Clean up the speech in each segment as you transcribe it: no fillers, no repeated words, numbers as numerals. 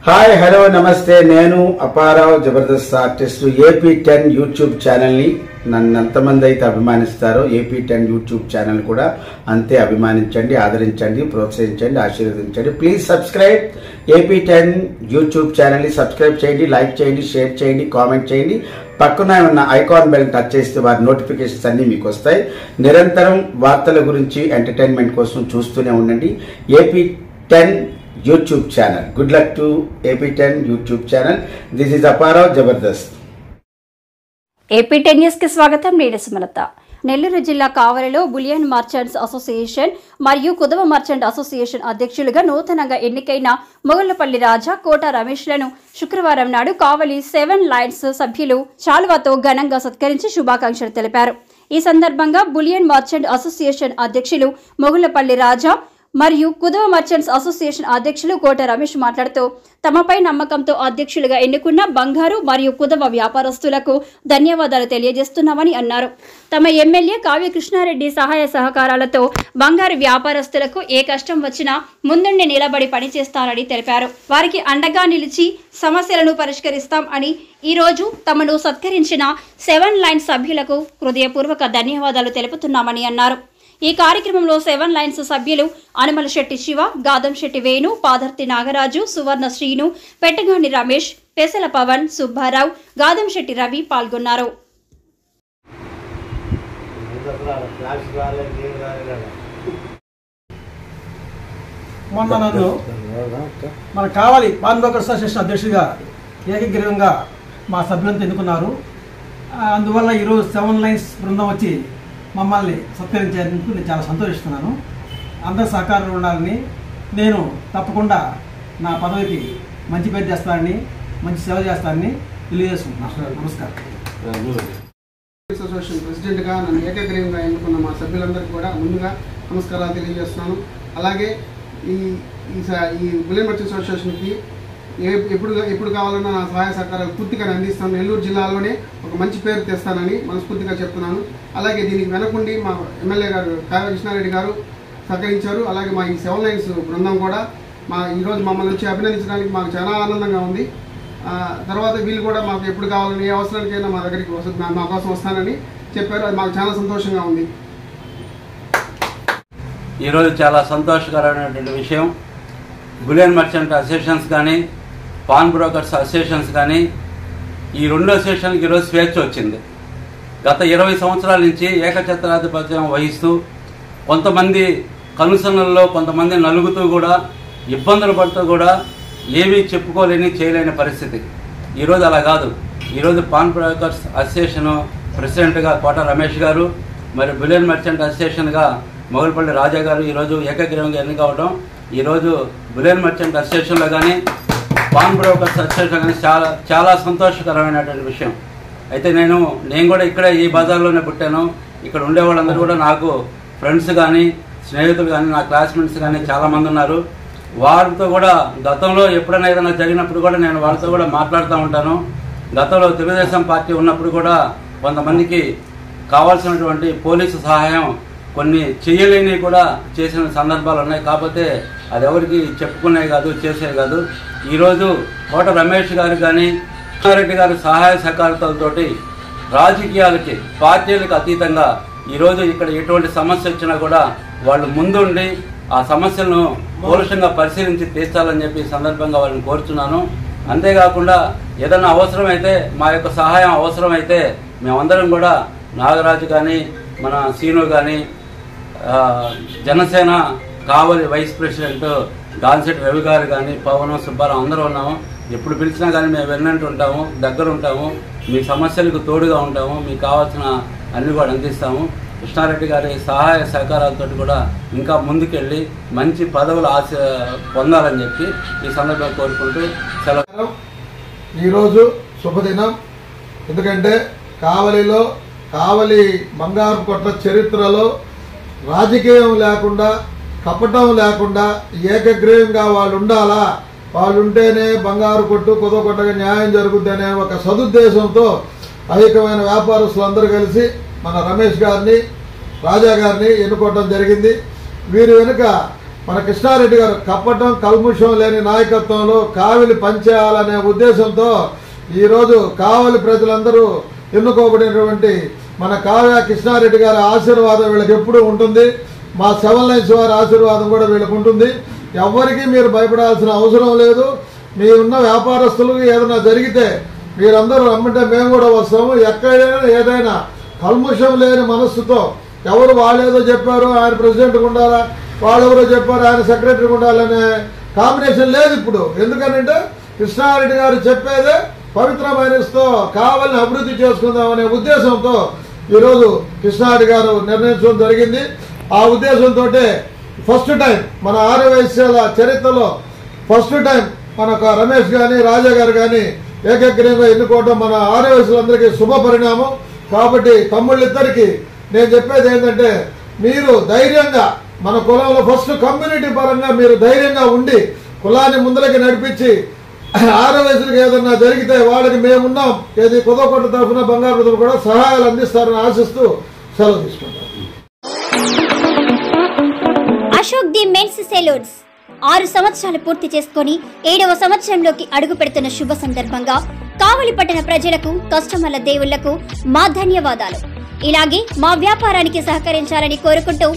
Hi hello నమస్తే నేను Apparao Jabardasth artist AP10 YouTube ఛానల్ని నన్ను ఎంతమంది అయితే అభిమానిస్తారో AP10 యూట్యూబ్ ఛానల్ కూడా అంతే అభిమానించండి, ఆదరించండి, ప్రోత్సహించండి, ఆశీర్వదించండి. ప్లీజ్ సబ్స్క్రైబ్ AP10 యూట్యూబ్ ఛానల్ని సబ్స్క్రైబ్ చేయండి, లైక్ చేయండి, షేర్ చేయండి, కామెంట్ చేయండి. పక్కన ఉన్న ఐకాన్ బెల్ టచ్ చేస్తే వారి నోటిఫికేషన్స్ అన్నీ మీకు వస్తాయి. నిరంతరం వార్తల గురించి ఎంటర్టైన్మెంట్ కోసం చూస్తూనే ఉండండి AP10 YouTube channel. Good luck to AP10 YouTube channel. This is Aparav Jabardast. AP10 news కి స్వాగతం. నేను సుమలత. నెల్లూరు జిల్లా కావలిలో బులియన్ మర్చెంట్స్ అసోసియేషన్ మరియు కుదవ మర్చెంట్ అసోసియేషన్ అధ్యక్షులుగా నూతనంగా ఎన్నికైన మొగళ్లపల్లి రాజా, కోట రమేష్లను శుక్రవారం నాడు కావలి 7 లైన్స్ సభ్యులు శాలువాతో ఘనంగా సత్కరించి శుభాకాంక్షలు తెలిపారు. ఈ సందర్భంగా బులియన్ మర్చెంట్ అసోసియేషన్ అధ్యక్షులు మొగళ్లపల్లి రాజా మరియు కుదవ మర్చెంట్స్ అసోసియేషన్ అధ్యక్షులు కోట రమేష్ మాట్లాడుతూ తమపై నమ్మకంతో అధ్యక్షులుగా ఎన్నుకున్న బంగారు మరియు కుదవ వ్యాపారస్తులకు ధన్యవాదాలు తెలియజేస్తున్నామని అన్నారు. తమ ఎమ్మెల్యే కావ్య కృష్ణారెడ్డి సహాయ సహకారాలతో బంగారు వ్యాపారస్తులకు ఏ కష్టం వచ్చినా ముందుండి నిలబడి పనిచేస్తారని తెలిపారు. వారికి అండగా నిలిచి సమస్యలను పరిష్కరిస్తాం అని ఈ రోజు తమను సత్కరించిన 7 లైన్స్ సభ్యులకు హృదయపూర్వక ధన్యవాదాలు తెలుపుతున్నామని అన్నారు. ఈ కార్యక్రమంలో 7 లైన్స్ సభ్యులు అనుమల శెట్టి శివ, గాదం శెట్టి వేణు, పాదర్తి నాగరాజు, సువర్ణ శ్రీను, పెట్టగాని రమేష్, పెసల పవన్, సుబ్బారావు, గాదం శెట్టి రవి పాల్గొన్నారు. మొన్న నన్ను మన కావాలి పాన్ బ్రోకర్స్ అసోసియేషన్ అధ్యక్షుడిగా ఏకగ్రీవంగా మా సభ్యులంతా ఎన్నుకున్నారు. అందువల్ల ఈరోజు 7 లైన్స్ బృందం వచ్చి మమ్మల్ని సత్కరించేందుకు నేను చాలా సంతోషిస్తున్నాను. అందరి సహకారం ఉండాలని, నేను తప్పకుండా నా పదవికి మంచి పేరు చేస్తానని, మంచి సేవ చేస్తానని తెలియజేసుకుంటున్నాను. నమస్కారం. అసోసియేషన్ ప్రెసిడెంట్గా నన్ను ఏకగ్రీవంగా ఎన్నుకున్న మా సభ్యులందరికీ కూడా ముందుగా నమస్కారాలు తెలియజేస్తున్నాను. అలాగే ఈ బులియన్ మర్చెంట్స్ అసోసియేషన్కి ఎప్పుడు కావాలన్నా నా సహాయ సహకారాలు పూర్తిగా అందిస్తాను. నెల్లూరు జిల్లాలోనే ఒక మంచి పేరు తెస్తానని మనస్ఫూర్తిగా చెప్తున్నాను. అలాగే దీనికి వెనకుండి మా ఎమ్మెల్యే గారు కావ్య కృష్ణారెడ్డి గారు సహకరించారు. అలాగే మా ఈ 7 లైన్స్ బృందం కూడా ఈరోజు మమ్మల్ని వచ్చి అభినందించడానికి మాకు చాలా ఆనందంగా ఉంది. తర్వాత వీళ్ళు కూడా మాకు ఎప్పుడు కావాలని, ఏ అవసరానికైనా మా దగ్గరికి మా కోసం వస్తానని చెప్పారు. అది మాకు చాలా సంతోషంగా ఉంది. ఈరోజు చాలా సంతోషకరమైనటువంటి విషయం. బులియన్ మర్చెంట్ అసోసియేషన్స్ కానీ, పాన్ బ్రోకర్స్ అసోసియేషన్స్ కానీ, ఈ 2 అసోసియేషన్కి ఈరోజు స్వేచ్ఛ వచ్చింది. గత 20 సంవత్సరాల నుంచి ఏకఛత్రాధిపత్యం వహిస్తూ కొంతమంది కనుసన్నల్లో కొంతమంది నలుగుతూ కూడా ఇబ్బందులు పడుతూ కూడా ఏమీ చెప్పుకోలేని చేయలేని పరిస్థితి. ఈరోజు అలా కాదు. ఈరోజు పాన్ బ్రోకర్స్ అసోసియేషన్ ప్రెసిడెంట్గా కోట రమేష్ గారు, మరి బులియన్ మర్చెంట్ అసోసియేషన్గా మొగళ్లపల్లి రాజా గారు ఈరోజు ఏకగ్రీవంగా ఎన్నికవడం ఈరోజు బులియన్ మర్చెంట్ అసోసియేషన్లో కానీ, పాన్ బ్రోకర్స్ అసోసియేషన్ కానీ చాలా చాలా సంతోషకరమైనటువంటి విషయం. అయితే నేను కూడా ఇక్కడే ఈ బజార్లోనే పుట్టాను. ఇక్కడ ఉండే వాళ్ళందరూ కూడా నాకు ఫ్రెండ్స్ కానీ, స్నేహితులు కానీ, నా క్లాస్మేట్స్ కానీ చాలామంది ఉన్నారు. వారితో కూడా గతంలో ఎప్పుడైనా ఏదైనా జరిగినప్పుడు కూడా నేను వాళ్ళతో కూడా మాట్లాడుతూ ఉంటాను. గతంలో తెలుగుదేశం పార్టీ ఉన్నప్పుడు కూడా కొంతమందికి కావాల్సినటువంటి పోలీసు సహాయం కొన్ని చేయలేని కూడా చేసిన సందర్భాలు ఉన్నాయి. కాకపోతే అది ఎవరికి చెప్పుకునేవి కాదు, చేసేవి కాదు. ఈరోజు కోట రమేష్ గారు కానీ, కృష్ణారెడ్డి గారి సహాయ సహకారాలతోటి రాజకీయాలకి, పార్టీలకు అతీతంగా ఈరోజు ఇక్కడ ఎటువంటి సమస్య వచ్చినా కూడా వాళ్ళు ముందుండి ఆ సమస్యలను పౌరుషంగా పరిశీలించి తీర్చాలని చెప్పి ఈ సందర్భంగా వాళ్ళని కోరుతున్నాను. అంతేకాకుండా ఏదైనా అవసరమైతే, మా యొక్క సహాయం అవసరమైతే మేమందరం కూడా నాగరాజు కానీ, మన సీను కానీ, జనసేన కావలి వైస్ ప్రెసిడెంట్ గాన్సెట్ రవి గారు కానీ, పవన్, సుబ్బారావు అందరూ ఉన్నాము. ఎప్పుడు పిలిచినా కానీ మేము వెన్నంటూ ఉంటాము, దగ్గర ఉంటాము, మీ సమస్యలకు తోడుగా ఉంటాము, మీకు కావాల్సిన అన్ని కూడా అందిస్తాము. కృష్ణారెడ్డి గారి సహాయ సహకారాలతో కూడా ఇంకా ముందుకెళ్ళి మంచి పదవులు పొందాలని చెప్పి ఈ సందర్భంగా కోరుకుంటూ సెలవు. ఈరోజు శుభదినం. ఎందుకంటే కావలి బంగారు కొట్ల చరిత్రలో రాజకీయం లేకుండా, కపటం లేకుండా ఏకగ్రీవంగా వాళ్ళు ఉండాలా, వాళ్ళు ఉంటేనే బంగారు కొట్టు కుదవ కొట్టగా న్యాయం జరుగుద్ది అనే ఒక సదుద్దేశంతో ఐక్యమైన వ్యాపారస్తులందరూ కలిసి మన రమేష్ గారిని, రాజా గారిని ఎన్నుకోవడం జరిగింది. వీరి వెనుక మన కృష్ణారెడ్డి గారు కప్పటం కల్ముషం లేని నాయకత్వంలో కావిలి పనిచేయాలనే ఉద్దేశంతో ఈరోజు కావలి ప్రజలందరూ ఎన్నుకోబడినటువంటి మన కావ్య కృష్ణారెడ్డి గారి ఆశీర్వాదం వీళ్ళకి ఎప్పుడూ ఉంటుంది. మా 7 లైన్స్ వారి ఆశీర్వాదం కూడా వీళ్ళకి ఉంటుంది. ఎవరికి మీరు భయపడాల్సిన అవసరం లేదు. మీ ఉన్న వ్యాపారస్తులకు ఏదైనా జరిగితే మీరందరూ రమ్మంటే మేము కూడా వస్తాము. ఎక్కడైనా ఏదైనా కల్ముషం లేని మనస్సుతో ఎవరు వాళ్ళేదో చెప్పారు ఆయన ప్రెసిడెంట్గా ఉండాలా, వాళ్ళెవరో చెప్పారు ఆయన సెక్రటరీగా ఉండాలనే కాంబినేషన్ లేదు ఇప్పుడు. ఎందుకనంటే కృష్ణారెడ్డి గారు చెప్పేదే పవిత్రమైనతో కావాలని అభివృద్ధి చేసుకుందామనే ఉద్దేశంతో ఈరోజు కృష్ణారెడ్డి గారు నిర్ణయించడం జరిగింది. ఆ ఉద్దేశంతో ఫస్ట్ టైం మన ఆర్యవైశ్యాల చరిత్రలో ఫస్ట్ టైం మన రమేష్ కానీ రాజా గారు కానీ ఏకగ్రీవంగా ఎన్నుకోవడం మన ఆర్యవైశ్యులందరికీ శుభ పరిణామం. కాబట్టి తమ్ముళ్ళిద్దరికీ నేను చెప్పేది ఏంటంటే మీరు ధైర్యంగా మన కులంలో ఫస్ట్ కమ్యూనిటీ పరంగా మీరు ధైర్యంగా ఉండి కులాన్ని ముందరికి నడిపించి ఆర్యవైశ్యులకు ఏదన్నా జరిగితే వాళ్ళకి మేమున్నాం. ఏది కుదవకొండ తరఫున బంగారు కూడా సహాయాలు అందిస్తారని ఆశిస్తూ సెలవు తీసుకుంటాం. అశోక్ ది మెన్స్ సెలూన్స్ 6 సంవత్సరాలు పూర్తి చేసుకుని 7వ సంవత్సరంలోకి అడుగు పెడుతున్న శుభ సందర్భంగా కావలి పట్టణ ప్రజలకు కస్టమర్ల దేవుళ్లకు మా ధన్యవాదాలు. ఇలాగే మా వ్యాపారానికి సహకరించాలని కోరుకుంటూ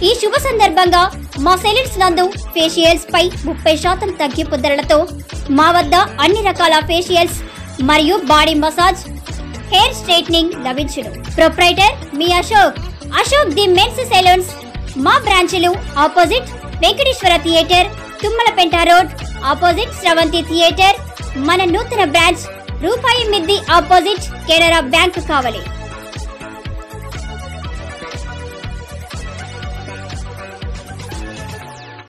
ఈ శుభ సందర్భంగా మా సెలూన్స్ నందు ఫేషియల్స్ పై 30% తగ్గింపు ధరలతో మా వద్ద అన్ని రకాల ఫేషియల్స్ మరియు బాడీ మసాజ్, హెయిర్ స్ట్రైట్నింగ్ లభించును. ప్రొప్రైటర్ మీ అశోక్ ది మెన్స్ సెలూన్స్. మా బ్రాంచ్లు opposite Venkateswara theatre, Tummalapenta road opposite Sravanthi theatre. మన నూతన బ్రాంచ్ రూపాయి మిద్ది ఆపోజిట్ కెనరా బ్యాంక్ కావలి.